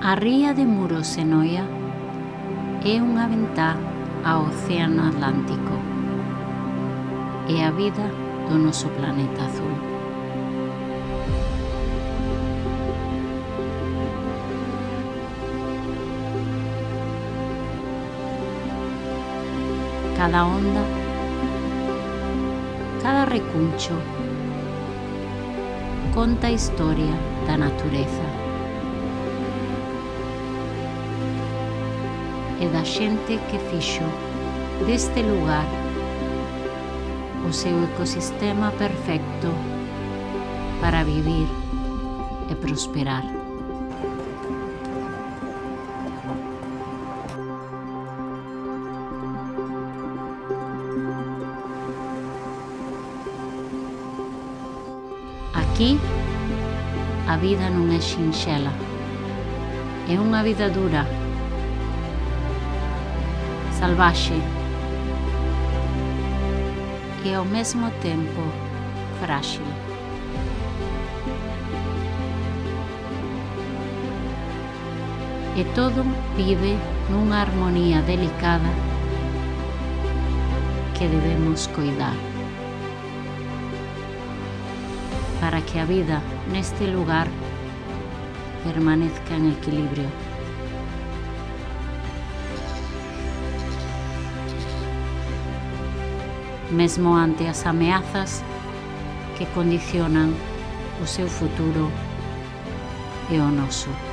A ría de Muros e Noia é unha ventá ao Océano Atlántico e a vida do noso planeta azul. Cada onda, cada recuncho conta a historia da natureza e da xente que fixo deste lugar o seu ecosistema perfecto para vivir e prosperar. Aquí a vida non é sinxela, é unha vida dura, salvaxe e ao mesmo tempo frágil. E todo vive nunha armonía delicada que debemos coidar para que a vida neste lugar permanezca en equilibrio. Mesmo ante as ameazas que condicionan o seu futuro e o noso.